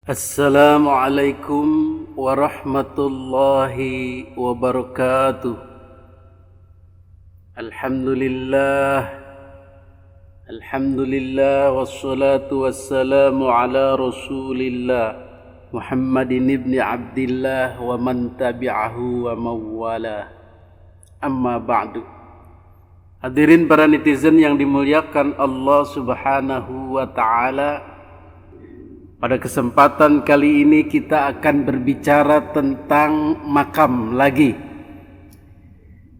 Assalamualaikum warahmatullahi wabarakatuh. Alhamdulillah wassalatu wassalamu ala Rasulillah Muhammadin ibni Abdillah wa man tabi'ahu wa mawala. Amma ba'du. Hadirin para netizen yang dimuliakan Allah Subhanahu wa ta'ala, pada kesempatan kali ini kita akan berbicara tentang makam lagi.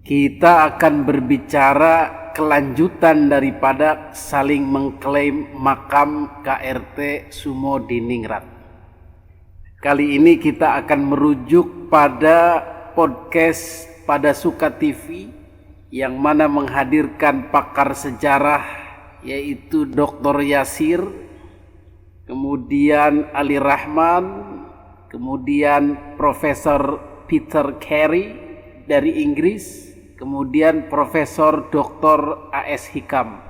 Kita akan berbicara kelanjutan daripada saling mengklaim makam KRT Sumo Diningrat. Kali ini kita akan merujuk pada podcast pada Suka TV yang mana menghadirkan pakar sejarah yaitu Dr. Yasir, kemudian Ali Rahman, kemudian Profesor Peter Carey dari Inggris, kemudian Profesor Dr. A.S. Hikam.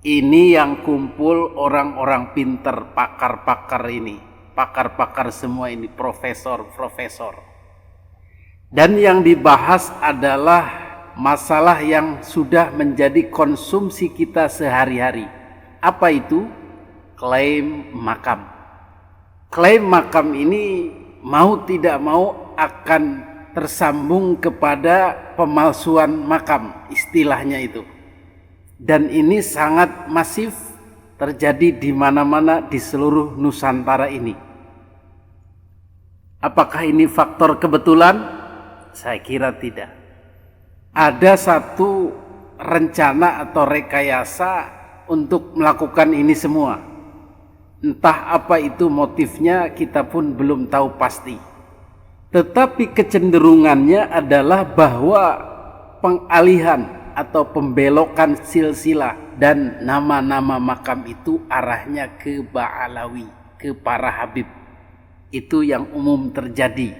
Ini yang kumpul orang-orang pinter, pakar-pakar ini, pakar-pakar semua ini, profesor-profesor. Dan yang dibahas adalah masalah yang sudah menjadi konsumsi kita sehari-hari. Apa itu? Klaim makam. Klaim makam ini mau tidak mau akan tersambung kepada pemalsuan makam, istilahnya itu. Dan ini sangat masif terjadi di mana-mana di seluruh Nusantara ini. Apakah ini faktor kebetulan? Saya kira tidak. Ada satu rencana atau rekayasa untuk melakukan ini semua. Entah apa itu motifnya, kita pun belum tahu pasti. Tetapi kecenderungannya adalah bahwa pengalihan atau pembelokan silsilah dan nama-nama makam itu arahnya ke Ba'alawi, ke para Habib. Itu yang umum terjadi.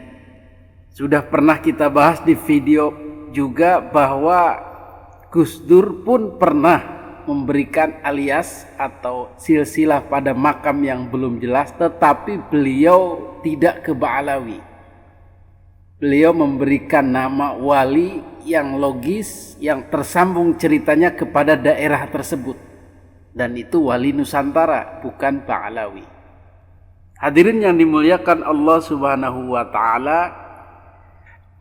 Sudah pernah kita bahas di video juga bahwa Gus Dur pun pernah memberikan alias atau silsilah pada makam yang belum jelas, tetapi beliau tidak ke Ba'alawi. Beliau memberikan nama wali yang logis, yang tersambung ceritanya kepada daerah tersebut, dan itu wali Nusantara, bukan Ba'alawi. Hadirin yang dimuliakan Allah Subhanahu wa ta'ala,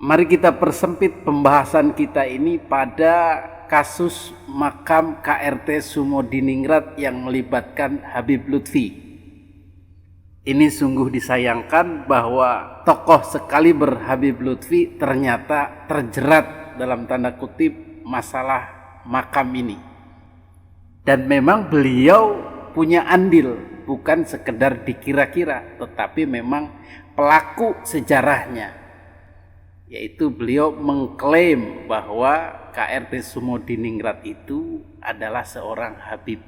mari kita persempit pembahasan kita ini pada kasus makam KRT Sumo Diningrat yang melibatkan Habib Lutfi. Ini sungguh disayangkan bahwa tokoh sekaliber Habib Lutfi ternyata terjerat dalam tanda kutip masalah makam ini. Dan memang beliau punya andil, bukan sekedar dikira-kira, tetapi memang pelaku sejarahnya. Yaitu beliau mengklaim bahwa KRT Sumo Diningrat itu adalah seorang Habib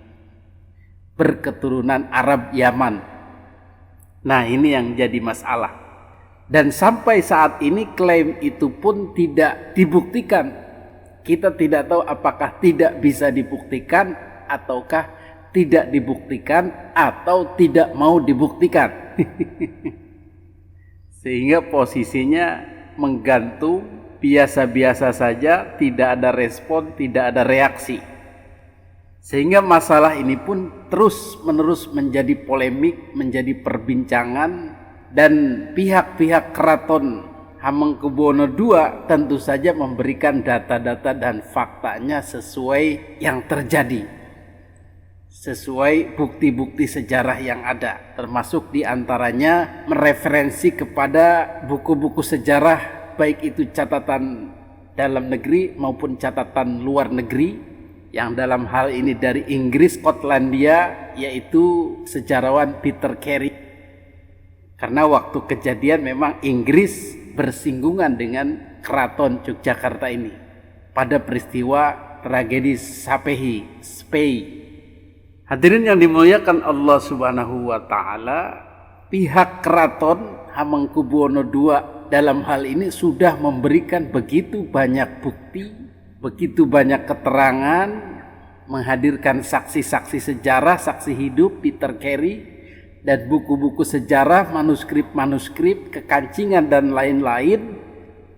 berketurunan Arab Yaman. Nah, ini yang jadi masalah. Dan sampai saat ini klaim itu pun tidak dibuktikan. Kita tidak tahu apakah tidak bisa dibuktikan ataukah tidak dibuktikan atau tidak mau dibuktikan. Sehingga posisinya menggantung, biasa-biasa saja, tidak ada respon, tidak ada reaksi. Sehingga masalah ini pun terus-menerus menjadi polemik, menjadi perbincangan, dan pihak-pihak keraton Hamengkubuwono II tentu saja memberikan data-data dan faktanya sesuai yang terjadi, sesuai bukti-bukti sejarah yang ada, termasuk diantaranya mereferensi kepada buku-buku sejarah, baik itu catatan dalam negeri maupun catatan luar negeri, yang dalam hal ini dari Inggris, Skotlandia, yaitu sejarawan Peter Carey. Karena waktu kejadian memang Inggris bersinggungan dengan keraton Yogyakarta ini pada peristiwa tragedi Sapehi, Spei. Hadirin yang dimuliakan Allah Subhanahu wa ta'ala, pihak keraton Hamengkubuwono II dalam hal ini sudah memberikan begitu banyak bukti, begitu banyak keterangan, menghadirkan saksi-saksi sejarah, saksi hidup Peter Carey, dan buku-buku sejarah, manuskrip-manuskrip, kekancingan dan lain-lain,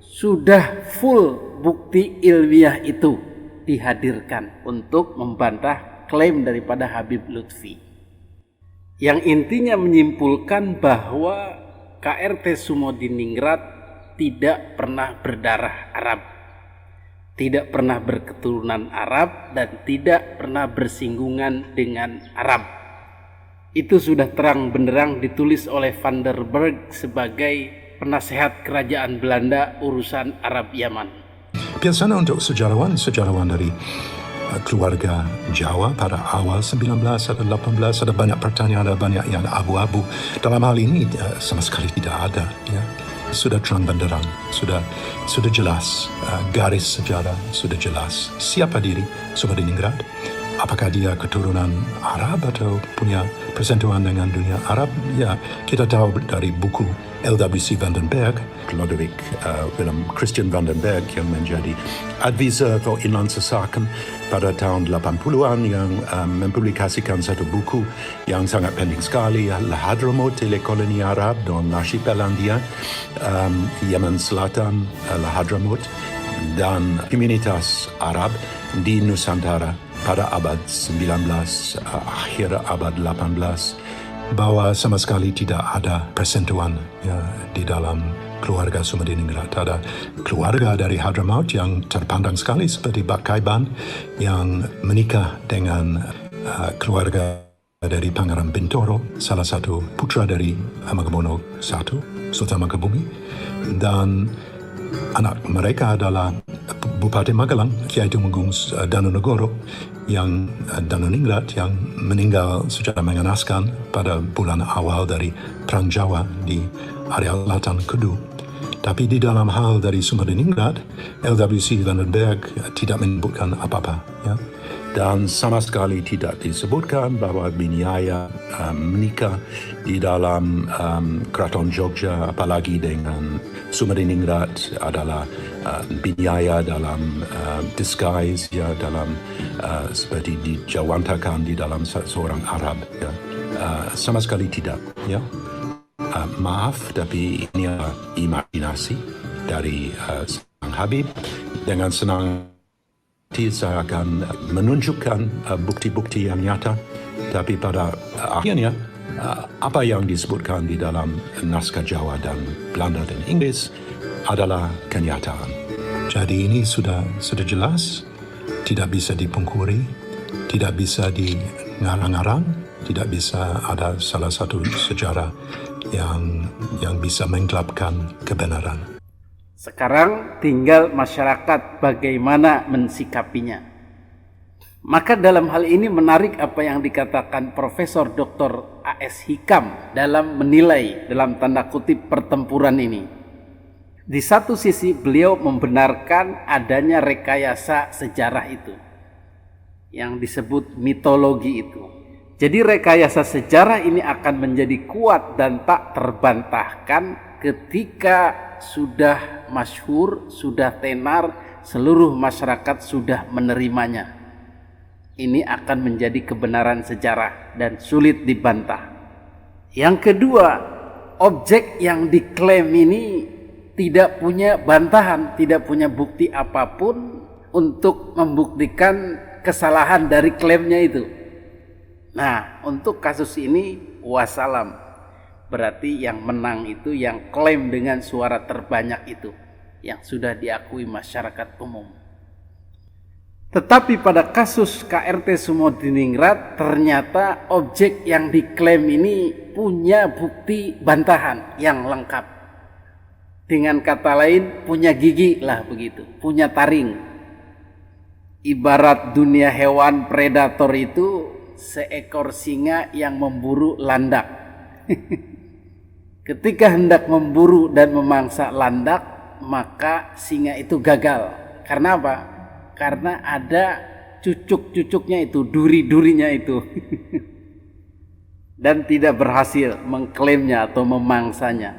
sudah full bukti ilmiah itu dihadirkan untuk membantah klaim daripada Habib Lutfi. Yang intinya menyimpulkan bahwa KRT Sumodiningrat tidak pernah berdarah Arab, tidak pernah berketurunan Arab, dan tidak pernah bersinggungan dengan Arab. Itu sudah terang benderang ditulis oleh Van der Berg sebagai penasehat kerajaan Belanda urusan Arab Yaman. Biasanya untuk sejarawan dari keluarga Jawa pada awal 19 atau 18 ada banyak pertanyaan, ada banyak yang abu-abu. Dalam hal ini sama sekali tidak ada. Ya. Sudah terang benderang, sudah jelas, garis sejarah sudah jelas. Siapa diri Sumodiningrat? Apakah dia keturunan Arab atau punya persentuhan dengan dunia Arab? Ya, kita tahu dari buku LWC van den Berg, Lodewijk Willem Christian van den Berg yang menjadi advisor for Inlandse Zaken pada tahun 80-an yang mempublikasikan satu buku yang sangat penting sekali, La Hadramaut et les colonies arabes dans l'archipel-Indien, Yemen Selatan, La Hadramaut, dan komunitas Arab di Nusantara pada abad 19, akhir abad 18, bahwa sama sekali tidak ada persentuhan ya, di dalam keluarga Sumodiningrat. Ada keluarga dari Hadramaut yang terpandang sekali seperti Bak Kaiban yang menikah dengan keluarga dari Pangeran Bintoro, salah satu putra dari Hamengkubuwono I, Sultan Hamengkubumi, dan anak mereka adalah Bupati Magelang, Kiai Tumenggung Danonegoro, yang Danoningrat yang meninggal secara mengenaskan pada bulan awal dari Perang Jawa di area Selatan Kedu. Tapi di dalam hal dari Sumodiningrat, LWC van den Berg tidak menyebutkan apa-apa. Ya. Dan sama sekali tidak disebutkan bahwa Biniaya menikah di dalam Keraton Jogja, apalagi dengan Sumodiningrat adalah Biniaya dalam disguise, ya, dalam seperti dijawantakan di dalam seorang Arab. Ya. Sama sekali tidak. Ya. Maaf, tapi ini adalah imajinasi dari Sang Habib. Dengan senang saya akan menunjukkan bukti-bukti yang nyata, tapi pada akhirnya apa yang disebutkan di dalam naskah Jawa dan Belanda dan Inggris adalah kenyataan. Jadi ini sudah jelas, tidak bisa dipungkiri, tidak bisa dingarang-ngarang, tidak bisa ada salah satu sejarah yang bisa menggelapkan kebenaran. Sekarang tinggal masyarakat bagaimana mensikapinya. Maka dalam hal ini menarik apa yang dikatakan Profesor Dr. A.S. Hikam dalam menilai dalam tanda kutip pertempuran ini. Di satu sisi beliau membenarkan adanya rekayasa sejarah itu yang disebut mitologi itu. Jadi rekayasa sejarah ini akan menjadi kuat dan tak terbantahkan ketika sudah masyhur, sudah tenar, seluruh masyarakat sudah menerimanya. Ini akan menjadi kebenaran sejarah dan sulit dibantah. Yang kedua, objek yang diklaim ini tidak punya bantahan, tidak punya bukti apapun untuk membuktikan kesalahan dari klaimnya itu. Nah, untuk kasus ini wassalam. Berarti yang menang itu yang klaim dengan suara terbanyak itu, yang sudah diakui masyarakat umum. Tetapi pada kasus KRT Sumodiningrat ternyata objek yang diklaim ini punya bukti bantahan yang lengkap. Dengan kata lain punya gigi lah begitu, punya taring. Ibarat dunia hewan predator itu seekor singa yang memburu landak. Ketika hendak memburu dan memangsa landak, maka singa itu gagal. Karena apa? Karena ada cucuk-cucuknya itu, duri-durinya itu. Dan tidak berhasil mengklaimnya atau memangsanya.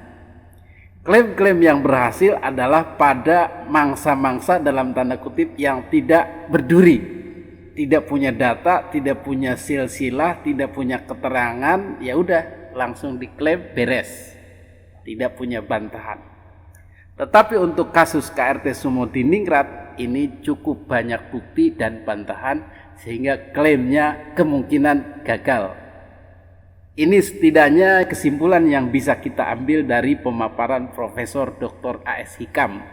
Klaim-klaim yang berhasil adalah pada mangsa-mangsa dalam tanda kutip yang tidak berduri. Tidak punya data, tidak punya silsilah, tidak punya keterangan, ya udah langsung diklaim beres, tidak punya bantahan. Tetapi untuk kasus KRT Sumodiningrat ini cukup banyak bukti dan bantahan sehingga klaimnya kemungkinan gagal. Ini setidaknya kesimpulan yang bisa kita ambil dari pemaparan Profesor Dr. A.S. Hikam,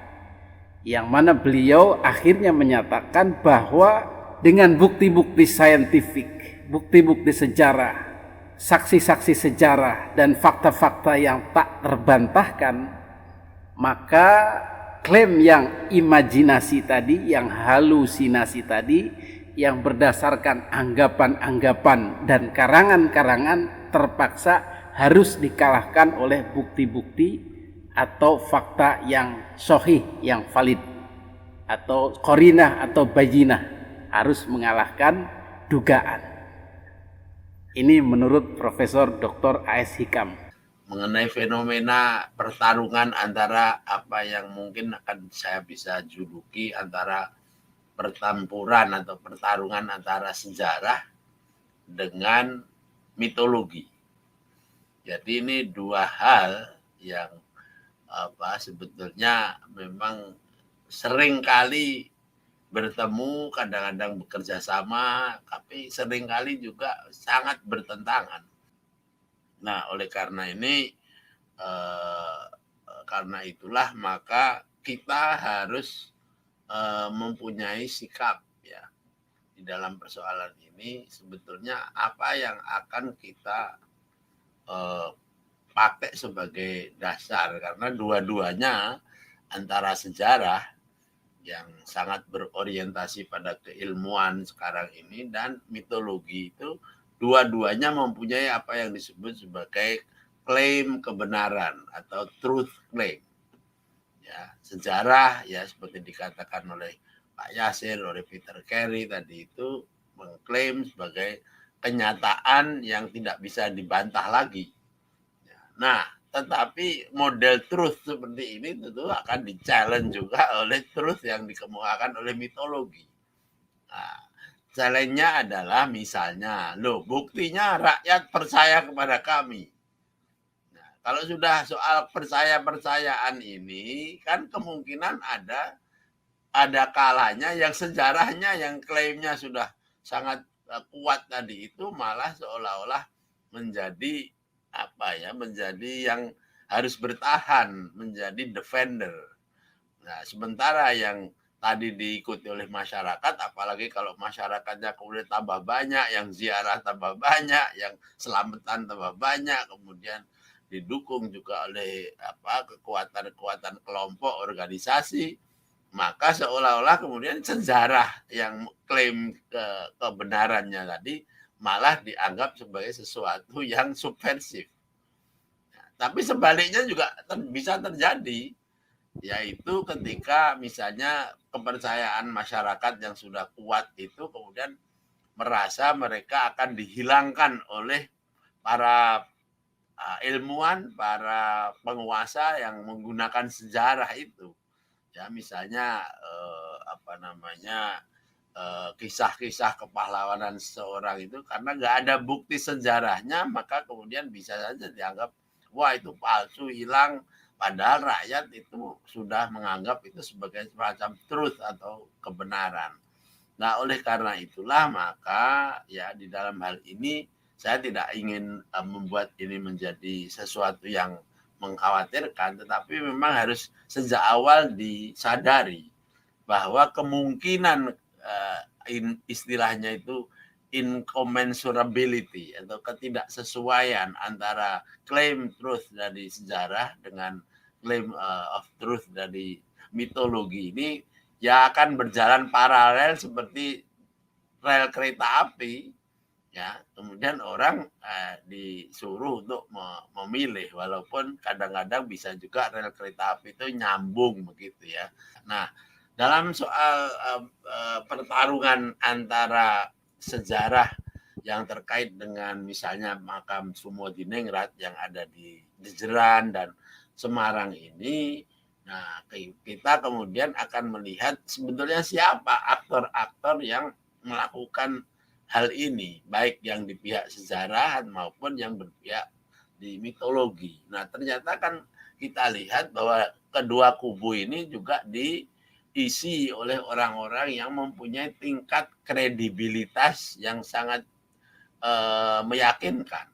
yang mana beliau akhirnya menyatakan bahwa dengan bukti-bukti saintifik, bukti-bukti sejarah, saksi-saksi sejarah, dan fakta-fakta yang tak terbantahkan, maka klaim yang imajinasi tadi, yang halusinasi tadi, yang berdasarkan anggapan-anggapan dan karangan-karangan terpaksa harus dikalahkan oleh bukti-bukti atau fakta yang sahih, yang valid, atau qarinah atau bayinah, harus mengalahkan dugaan. Ini menurut Profesor Dr. A.S. Hikam. Mengenai fenomena pertarungan antara apa yang mungkin akan saya bisa juluki antara pertempuran atau pertarungan antara sejarah dengan mitologi. Jadi ini dua hal yang sebetulnya memang sering kali bertemu, kadang-kadang bekerja sama, tapi sering kali juga sangat bertentangan. Nah, oleh karena ini, karena itulah maka kita harus mempunyai sikap ya di dalam persoalan ini. Sebetulnya apa yang akan kita pakai sebagai dasar, karena dua-duanya antara sejarah yang sangat berorientasi pada keilmuan sekarang ini dan mitologi itu dua-duanya mempunyai apa yang disebut sebagai klaim kebenaran atau truth claim. Ya, sejarah ya seperti dikatakan oleh Pak Yasir, oleh Peter Carey tadi itu mengklaim sebagai kenyataan yang tidak bisa dibantah lagi. Nah, tetapi model truth seperti ini tentu akan di-challenge juga oleh truth yang dikemukakan oleh mitologi. Nah, challenge-nya adalah misalnya, buktinya rakyat percaya kepada kami. Kalau sudah soal percaya-percayaan ini, kan kemungkinan ada kalanya yang sejarahnya yang klaimnya sudah sangat kuat tadi itu malah seolah-olah menjadi menjadi yang harus bertahan, menjadi defender. Nah, sementara yang tadi diikuti oleh masyarakat, apalagi kalau masyarakatnya kemudian tambah banyak, yang ziarah tambah banyak, yang selamatan tambah banyak, kemudian didukung juga oleh kekuatan-kekuatan kelompok organisasi, maka seolah-olah kemudian sejarah yang klaim kebenarannya tadi malah dianggap sebagai sesuatu yang subversif. Nah, tapi sebaliknya juga bisa terjadi, yaitu ketika misalnya kepercayaan masyarakat yang sudah kuat itu kemudian merasa mereka akan dihilangkan oleh para ilmuwan, para penguasa yang menggunakan sejarah itu. Ya, misalnya kisah-kisah kepahlawanan seseorang itu karena nggak ada bukti sejarahnya, maka kemudian bisa saja dianggap wah itu palsu, hilang, padahal rakyat itu sudah menganggap itu sebagai semacam truth atau kebenaran. Nah, oleh karena itulah maka ya di dalam hal ini saya tidak ingin membuat ini menjadi sesuatu yang mengkhawatirkan, tetapi memang harus sejak awal disadari bahwa kemungkinan istilahnya itu incommensurability atau ketidaksesuaian antara claim truth dari sejarah dengan claim of truth dari mitologi ini ya akan berjalan paralel seperti rel kereta api. Ya, kemudian orang disuruh untuk memilih, walaupun kadang-kadang bisa juga rel kereta api itu nyambung begitu ya. Nah, dalam soal pertarungan antara sejarah yang terkait dengan misalnya makam Sumodiningrat yang ada di Jejeran dan Semarang ini, nah kita kemudian akan melihat sebetulnya siapa aktor-aktor yang melakukan hal ini, baik yang di pihak sejarah maupun yang berpihak di mitologi. Nah, ternyata kan kita lihat bahwa kedua kubu ini juga diisi oleh orang-orang yang mempunyai tingkat kredibilitas yang sangat meyakinkan.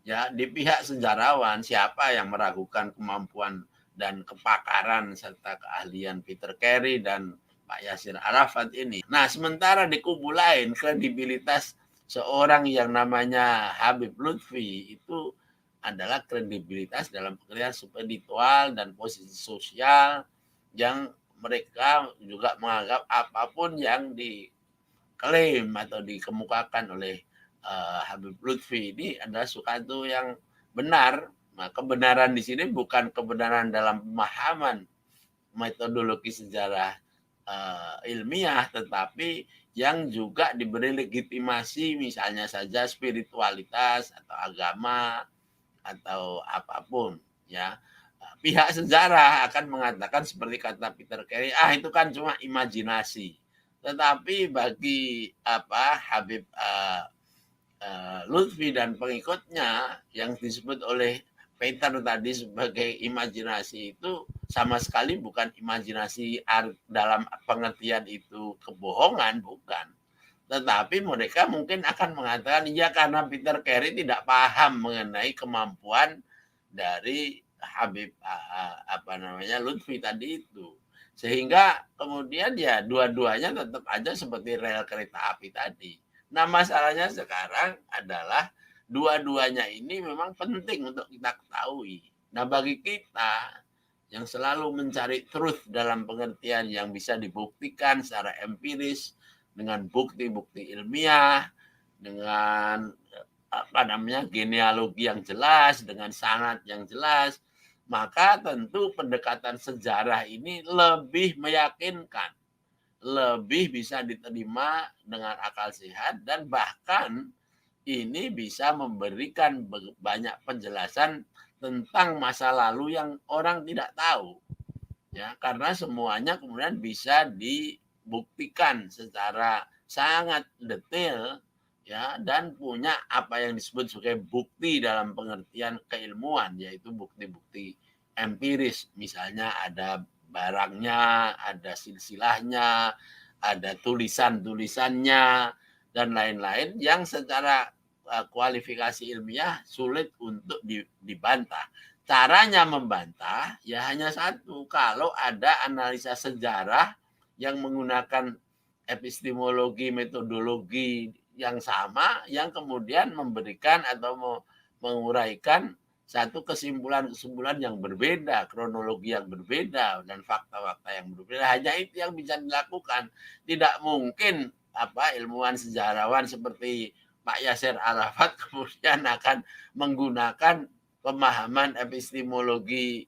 Ya, di pihak sejarawan siapa yang meragukan kemampuan dan kepakaran serta keahlian Peter Carey dan Pak Yasir Arafat ini. Nah, sementara di kubu lain kredibilitas seorang yang namanya Habib Lutfi itu adalah kredibilitas dalam pengertian spiritual dan posisi sosial yang mereka juga menganggap apapun yang diklaim atau dikemukakan oleh Habib Lutfi ini adalah suatu yang benar. Nah, kebenaran di sini bukan kebenaran dalam pemahaman metodologi sejarah ilmiah, tetapi yang juga diberi legitimasi, misalnya saja spiritualitas atau agama atau apapun, ya. Pihak sejarah akan mengatakan seperti kata Peter Carey, itu kan cuma imajinasi. Tetapi bagi Habib Lutfi dan pengikutnya yang disebut oleh Peter tadi sebagai imajinasi itu sama sekali bukan imajinasi dalam pengertian itu kebohongan, bukan. Tetapi mereka mungkin akan mengatakan ya karena Peter Carey tidak paham mengenai kemampuan dari Habib Lutfi tadi itu. Sehingga kemudian ya dua-duanya tetap aja seperti rel kereta api tadi. Nah, masalahnya sekarang adalah dua-duanya ini memang penting untuk kita ketahui. Nah, bagi kita yang selalu mencari truth dalam pengertian yang bisa dibuktikan secara empiris dengan bukti-bukti ilmiah, dengan genealogi yang jelas, dengan sanad yang jelas, maka tentu pendekatan sejarah ini lebih meyakinkan, lebih bisa diterima dengan akal sehat, dan bahkan ini bisa memberikan banyak penjelasan tentang masa lalu yang orang tidak tahu. Ya, karena semuanya kemudian bisa dibuktikan secara sangat detail, ya, dan punya apa yang disebut sebagai bukti dalam pengertian keilmuan, yaitu bukti-bukti empiris. Misalnya ada barangnya, ada silsilahnya, ada tulisan-tulisannya, dan lain-lain yang secara kualifikasi ilmiah sulit untuk dibantah. Caranya membantah ya hanya satu, kalau ada analisa sejarah yang menggunakan epistemologi, metodologi yang sama, yang kemudian memberikan atau menguraikan satu kesimpulan-kesimpulan yang berbeda, kronologi yang berbeda, dan fakta-fakta yang berbeda. Hanya itu yang bisa dilakukan. Tidak mungkin ilmuwan sejarawan seperti Pak Yasir Arafat kemudian akan menggunakan pemahaman epistemologi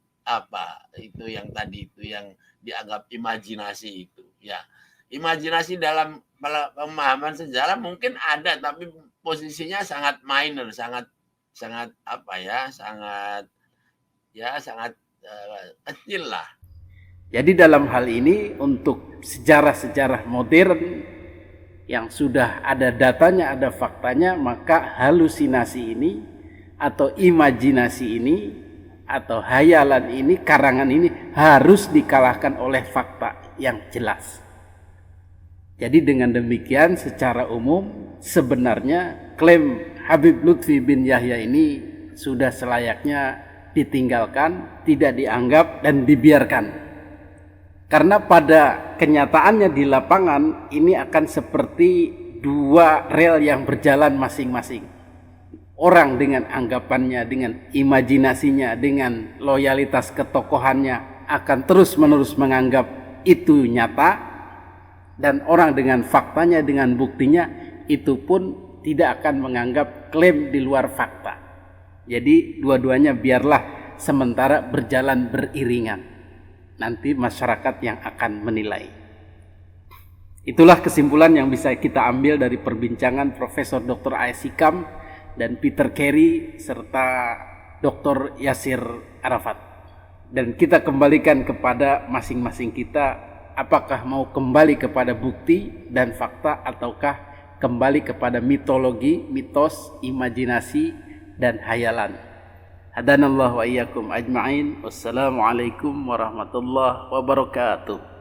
itu yang tadi itu yang dianggap imajinasi itu. Ya, imajinasi dalam pemahaman sejarah mungkin ada, tapi posisinya sangat minor, sangat kecil lah. Jadi dalam hal ini untuk sejarah-sejarah modern yang sudah ada datanya, ada faktanya, maka halusinasi ini atau imajinasi ini atau hayalan ini, karangan ini harus dikalahkan oleh fakta yang jelas. Jadi dengan demikian secara umum sebenarnya klaim Habib Lutfi bin Yahya ini sudah selayaknya ditinggalkan, tidak dianggap dan dibiarkan. Karena pada kenyataannya di lapangan ini akan seperti dua rel yang berjalan masing-masing. Orang dengan anggapannya, dengan imajinasinya, dengan loyalitas ketokohannya akan terus-menerus menganggap itu nyata, dan orang dengan faktanya, dengan buktinya itu pun tidak akan menganggap klaim di luar fakta. Jadi dua-duanya biarlah sementara berjalan beriringan. Nanti masyarakat yang akan menilai. Itulah kesimpulan yang bisa kita ambil dari perbincangan Profesor Dr. A.S. Hikam dan Peter Carey serta Dr. Yasir Arafat. Dan kita kembalikan kepada masing-masing kita, apakah mau kembali kepada bukti dan fakta ataukah kembali kepada mitologi, mitos, imajinasi, dan hayalan. Hadanallahu wa iyyakum ajma'in. Wassalamualaikum warahmatullahi wabarakatuh.